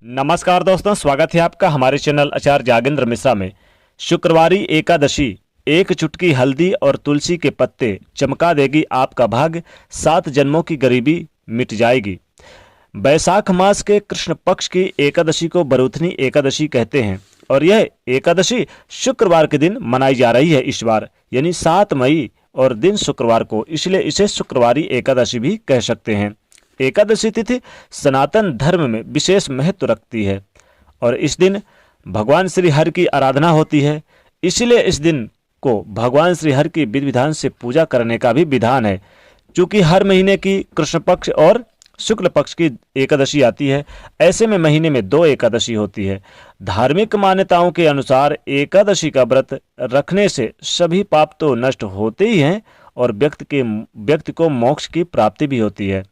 नमस्कार दोस्तों, स्वागत है आपका हमारे चैनल आचार्य जागेंद्र मिश्रा में। शुक्रवारी एकादशी, एक चुटकी हल्दी और तुलसी के पत्ते चमका देगी आपका भाग्य, 7 जन्मों की गरीबी मिट जाएगी। बैसाख मास के कृष्ण पक्ष की एकादशी को बरूथनी एकादशी कहते हैं और यह एकादशी शुक्रवार के दिन मनाई जा रही है इस बार, यानी 7 मई और दिन शुक्रवार को, इसलिए इसे शुक्रवारी एकादशी भी कह सकते हैं। एकादशी तिथि सनातन धर्म में विशेष महत्व रखती है और इस दिन भगवान श्री हरि की आराधना होती है, इसलिए इस दिन को भगवान श्री हरि की विधि विधान से पूजा करने का भी विधान है। चूंकि हर महीने की कृष्ण पक्ष और शुक्ल पक्ष की एकादशी आती है, ऐसे में महीने में 2 एकादशी होती है। धार्मिक मान्यताओं के अनुसार एकादशी का व्रत रखने से सभी पाप तो नष्ट होते ही हैं और व्यक्ति को मोक्ष की प्राप्ति भी होती है।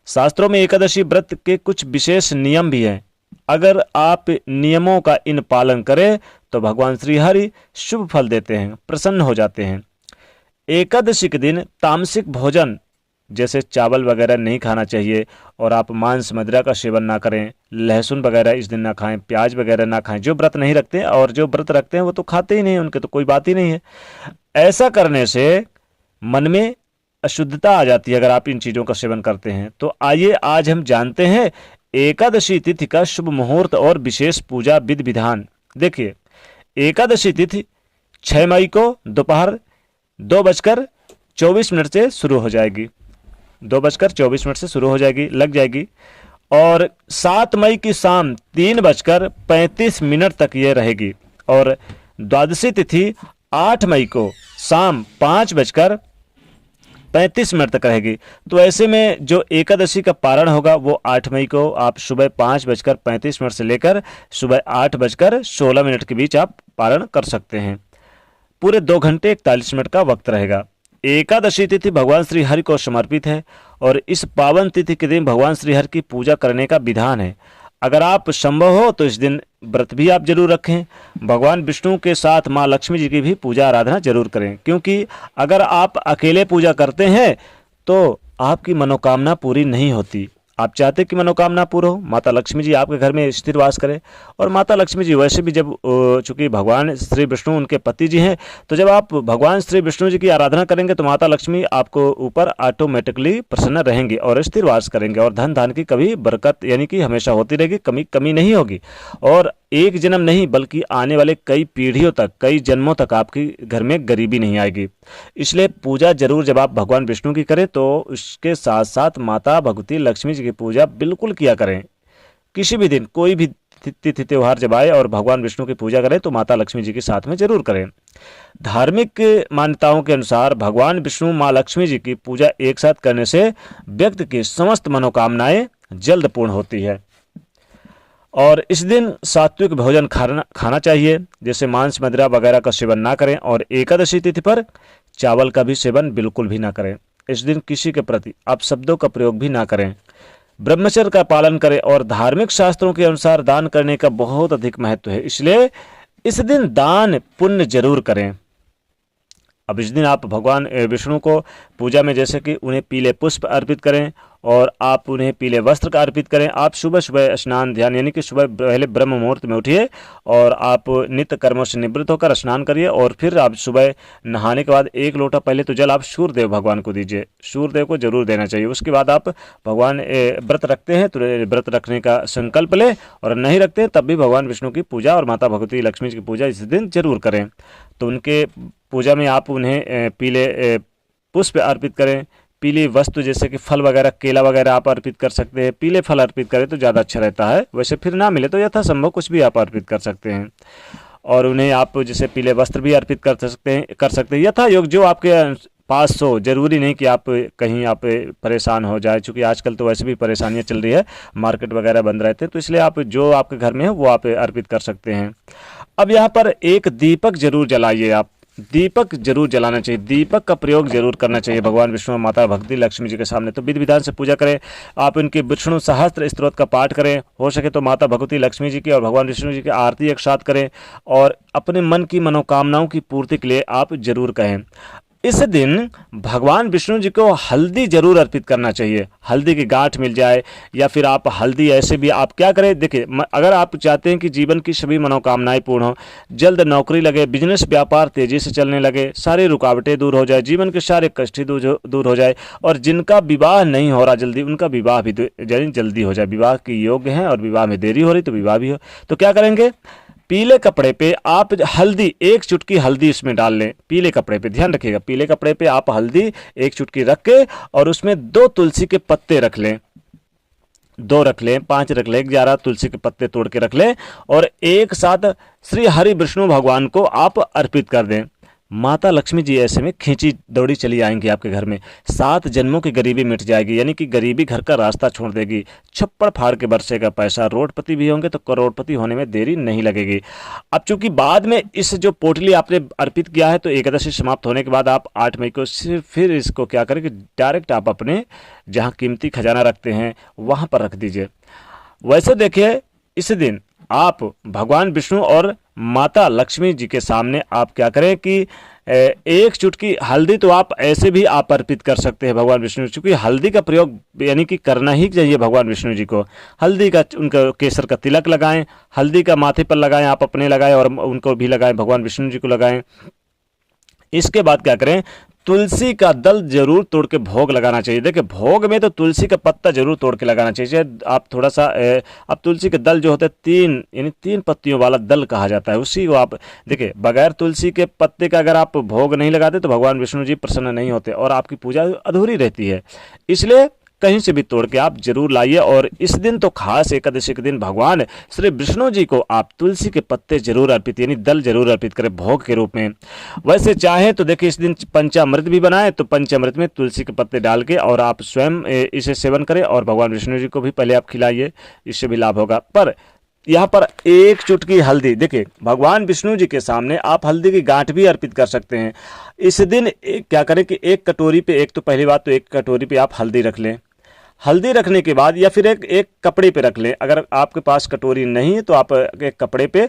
शास्त्रों में एकादशी व्रत के कुछ विशेष नियम भी हैं। अगर आप नियमों का इन पालन करें तो भगवान श्री हरि शुभ फल देते हैं, प्रसन्न हो जाते हैं। एकादशी के दिन तामसिक भोजन जैसे चावल वगैरह नहीं खाना चाहिए और आप मांस मदिरा का सेवन ना करें, लहसुन वगैरह इस दिन ना खाएं, प्याज वगैरह ना खाएं। जो व्रत नहीं रखते और जो व्रत रखते हैं वो तो खाते ही नहीं, उनके तो कोई बात ही नहीं है। ऐसा करने से मन में अशुद्धता आ जाती है अगर आप इन चीज़ों का सेवन करते हैं। तो आइए आज हम जानते हैं एकादशी तिथि का शुभ मुहूर्त और विशेष पूजा विधि विधान। देखिए, एकादशी तिथि 6 मई को दोपहर 2:24 से शुरू हो जाएगी। 2:24 से शुरू हो जाएगी, लग जाएगी, और 7 मई की शाम 3:35 तक ये रहेगी और द्वादशी तिथि 8 मई को शाम 5:35 तक रहेगी। तो ऐसे में जो एकादशी का पारण होगा वो 8 मई को आप सुबह 5:35 से लेकर सुबह 8:16 के बीच आप पारण कर सकते हैं। पूरे 2 घंटे 41 मिनट का वक्त रहेगा। एकादशी तिथि भगवान श्री हरि को समर्पित है और इस पावन तिथि के दिन भगवान श्री हरि की पूजा करने का विधान है। अगर आप संभव हो तो इस दिन व्रत भी आप जरूर रखें। भगवान विष्णु के साथ माँ लक्ष्मी जी की भी पूजा आराधना जरूर करें, क्योंकि अगर आप अकेले पूजा करते हैं तो आपकी मनोकामना पूरी नहीं होती। आप चाहते कि मनोकामना पूर्ण हो, माता लक्ष्मी जी आपके घर में स्थिर वास करें। और माता लक्ष्मी जी वैसे भी जब चूंकि भगवान श्री विष्णु उनके पति जी हैं, तो जब आप भगवान श्री विष्णु जी की आराधना करेंगे तो माता लक्ष्मी आपको ऊपर ऑटोमेटिकली प्रसन्न रहेंगी और स्थिर वास करेंगे और धन धान की कभी बरकत यानी कि हमेशा होती रहेगी, कमी नहीं होगी। और एक जन्म नहीं बल्कि आने वाले कई पीढ़ियों तक, कई जन्मों तक आपके घर में गरीबी नहीं आएगी। इसलिए पूजा जरूर जब आप भगवान विष्णु की करें तो उसके साथ साथ माता भगवती लक्ष्मी जी की पूजा बिल्कुल किया करें। किसी भी दिन कोई भी तिथि त्योहार जब आए और भगवान विष्णु की पूजा करें तो माता लक्ष्मी जी के साथ में जरूर करें। धार्मिक मान्यताओं के अनुसार भगवान विष्णु माँ लक्ष्मी जी की पूजा एक साथ करने से व्यक्ति की समस्त मनोकामनाएं जल्द पूर्ण होती है। और इस दिन सात्विक भोजन खाना चाहिए, जैसे मांस मदिरा वगैरह का सेवन ना करें और एकादशी तिथि पर चावल का भी सेवन बिल्कुल भी ना करें। इस दिन किसी के प्रति अपशब्दों का प्रयोग भी ना करें। ब्रह्मचर्य का पालन करें और धार्मिक शास्त्रों के अनुसार दान करने का बहुत अधिक महत्व है, इसलिए इस दिन दान पुण्य जरूर करें। अब इस दिन आप भगवान विष्णु को पूजा में जैसे कि उन्हें पीले पुष्प अर्पित करें और आप उन्हें पीले वस्त्र का अर्पित करें। आप सुबह सुबह स्नान ध्यान यानी कि सुबह पहले ब्रह्म मुहूर्त में उठिए और आप नित्य कर्मों से निवृत्त होकर स्नान करिए और फिर आप सुबह नहाने के बाद 1 लोटा पहले तो जल आप सूर्यदेव भगवान को दीजिए, सूर्यदेव को जरूर देना चाहिए। उसके बाद आप भगवान व्रत रखते हैं तो व्रत रखने का संकल्प लें और नहीं रखते हैं तब भी भगवान विष्णु की पूजा और माता भगवती लक्ष्मी जी की पूजा इस दिन जरूर करें। तो उनके पूजा में आप उन्हें पीले पुष्प अर्पित करें, पीली वस्तु जैसे कि फल वगैरह, केला वगैरह आप अर्पित कर सकते हैं। पीले फल अर्पित करें तो ज़्यादा अच्छा रहता है, वैसे फिर ना मिले तो यथासंभव कुछ भी आप अर्पित कर सकते हैं। और उन्हें आप जैसे पीले वस्त्र भी अर्पित कर सकते हैं यथा योग, जो आपके पास हो। जरूरी नहीं कि आप कहीं आप परेशान हो जाए, चूँकि आजकल तो वैसे भी परेशानियाँ चल रही है, मार्केट वगैरह बंद रहते हैं, तो इसलिए आप जो आपके घर में है वो आप अर्पित कर सकते हैं। अब यहाँ पर एक दीपक जरूर जलाइए, आप दीपक जरूर जलाना चाहिए, दीपक का प्रयोग जरूर करना चाहिए भगवान विष्णु माता भक्ति लक्ष्मी जी के सामने। तो विधि विधान से पूजा करें, आप इनके विष्णु सहस्त्र स्तोत्र का पाठ करें, हो सके तो माता भगवती लक्ष्मी जी की और भगवान विष्णु जी की आरती एक साथ करें और अपने मन की मनोकामनाओं की पूर्ति के लिए आप जरूर कहें। इस दिन भगवान विष्णु जी को हल्दी जरूर अर्पित करना चाहिए। हल्दी की गांठ मिल जाए या फिर आप हल्दी ऐसे भी आप क्या करें, देखिए अगर आप चाहते हैं कि जीवन की सभी मनोकामनाएं पूर्ण हो, जल्द नौकरी लगे, बिजनेस व्यापार तेजी से चलने लगे, सारी रुकावटें दूर हो जाए, जीवन के सारे कष्ट ही दूर हो जाए, और जिनका विवाह नहीं हो रहा जल्दी उनका विवाह भी जल्दी हो जाए, विवाह के योग्य हैं और विवाह में देरी हो रही तो विवाह भी हो, तो क्या करेंगे, पीले कपड़े पे आप हल्दी, एक चुटकी हल्दी इसमें डाल लें। पीले कपड़े पे ध्यान रखिएगा, पीले कपड़े पे आप हल्दी एक चुटकी रख के और उसमें 2 तुलसी के पत्ते रख लें, 2 रख लें, 5 रख लें, 11 तुलसी के पत्ते तोड़ के रख लें और एक साथ श्री हरि विष्णु भगवान को आप अर्पित कर दें। माता लक्ष्मी जी ऐसे में खींची दौड़ी चली आएंगी आपके घर में, 7 जन्मों की गरीबी मिट जाएगी, यानी कि गरीबी घर का रास्ता छोड़ देगी, छप्पड़ फाड़ के बरसेगा पैसा, रोडपति भी होंगे तो करोड़पति होने में देरी नहीं लगेगी। अब चूंकि बाद में इस जो पोटली आपने अर्पित किया है तो एकादशी समाप्त होने के बाद आप 8 मई को फिर इसको क्या करें कि डायरेक्ट आप अपने जहाँ कीमती खजाना रखते हैं वहाँ पर रख दीजिए। वैसे देखिए इस दिन आप भगवान विष्णु और माता लक्ष्मी जी के सामने आप क्या करें कि एक चुटकी हल्दी तो आप ऐसे भी आप अर्पित कर सकते हैं भगवान विष्णु, क्योंकि हल्दी का प्रयोग यानी कि करना ही चाहिए भगवान विष्णु जी को। हल्दी का उनका केसर का तिलक लगाएं, हल्दी का माथे पर लगाएं, आप अपने लगाएं और उनको भी लगाएं, भगवान विष्णु जी को लगाएं। इसके बाद क्या करें, तुलसी का दल जरूर तोड़ के भोग लगाना चाहिए। देखिए भोग में तो तुलसी का पत्ता जरूर तोड़ के लगाना चाहिए। आप थोड़ा सा अब तुलसी के दल जो होते हैं 3 यानी 3 पत्तियों वाला दल कहा जाता है, उसी को आप देखिए, बगैर तुलसी के पत्ते का अगर आप भोग नहीं लगाते तो भगवान विष्णु जी प्रसन्न नहीं होते और आपकी पूजा अधूरी रहती है। इसलिए कहीं से भी तोड़ के आप जरूर लाइए और इस दिन तो खास एकादशी के दिन भगवान श्री विष्णु जी को आप तुलसी के पत्ते जरूर अर्पित यानी दल जरूर अर्पित करें भोग के रूप में। वैसे चाहे तो देखिए इस दिन पंचामृत भी बनाए तो पंचामृत में तुलसी के पत्ते डाल के और आप स्वयं इसे सेवन करें और भगवान विष्णु जी को भी पहले आप खिलाइए, इससे भी लाभ होगा। पर यहाँ पर एक चुटकी हल्दी, देखिए भगवान विष्णु जी के सामने आप हल्दी की गांठ भी अर्पित कर सकते हैं। इस दिन क्या करें कि एक कटोरी पे, एक तो पहली बात तो एक कटोरी पे आप हल्दी रख लें। हल्दी रखने के बाद या फिर एक कपड़े पे रख लें, अगर आपके पास कटोरी नहीं है तो आप एक कपड़े पे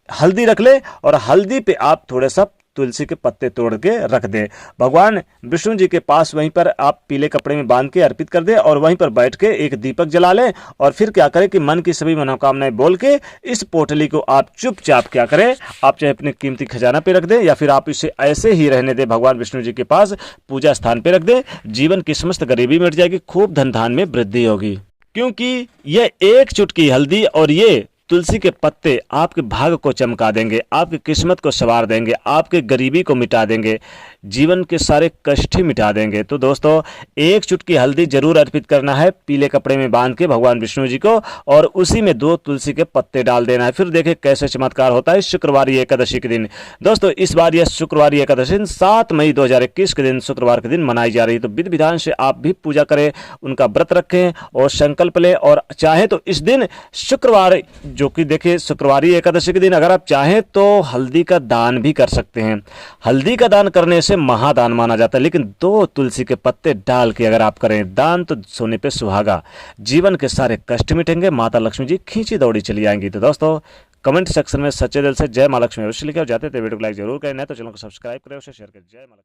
हल्दी रख लें और हल्दी पे आप थोड़ा सा तुलसी के पत्ते तोड़ के रख दें। भगवान विष्णु जी के पास वहीं पर आप पीले कपड़े में बांध के अर्पित कर दें और वहीं पर बैठ के एक दीपक जला लें और फिर क्या करें कि मन की सभी मनोकामनाएं बोल के इस पोटली को आप चुपचाप क्या करें, आप चाहे अपने कीमती खजाना पे रख दें या फिर आप इसे ऐसे ही रहने दें, भगवान विष्णु जी के पास पूजा स्थान पे रख दें। जीवन की समस्त गरीबी मिट जाएगी, खूब धन धान में वृद्धि होगी, क्योंकि ये एक चुटकी हल्दी और ये तुलसी के पत्ते आपके भाग्य को चमका देंगे, आपकी किस्मत को संवार देंगे, आपके गरीबी को मिटा देंगे, जीवन के सारे कष्ट ही मिटा देंगे। तो दोस्तों एक चुटकी हल्दी जरूर अर्पित करना है पीले कपड़े में बांध के भगवान विष्णु जी को और उसी में 2 तुलसी के पत्ते डाल देना है। फिर देखें कैसे चमत्कार होता है शुक्रवारी एकादशी के दिन। दोस्तों इस बार यह शुक्रवारी एकादशी 7 मई 2021 के दिन शुक्रवार के दिन मनाई जा रही है। तो विधि विधान से आप भी पूजा करें, उनका व्रत रखें और संकल्प लें और चाहे तो इस दिन शुक्रवार जो कि देखिए शुक्रवारी एकादशी के दिन अगर आप चाहें तो हल्दी का दान भी कर सकते हैं। हल्दी का दान करने से महादान माना जाता है, लेकिन 2 तुलसी के पत्ते डाल के अगर आप करें दान तो सोने पे सुहागा, जीवन के सारे कष्ट मिटेंगे, माता लक्ष्मी जी खींची दौड़ी चली आएंगी। तो दोस्तों कमेंट सेक्शन में सच्चे दिल से जय माँ लक्ष्मी अवश्य लिखे और जाते थे वीडियो को लाइक जरूर करें, नहीं तो चैनल को सब्सक्राइब करें, उसे शेयर करें। जय माँ लक्ष्मी।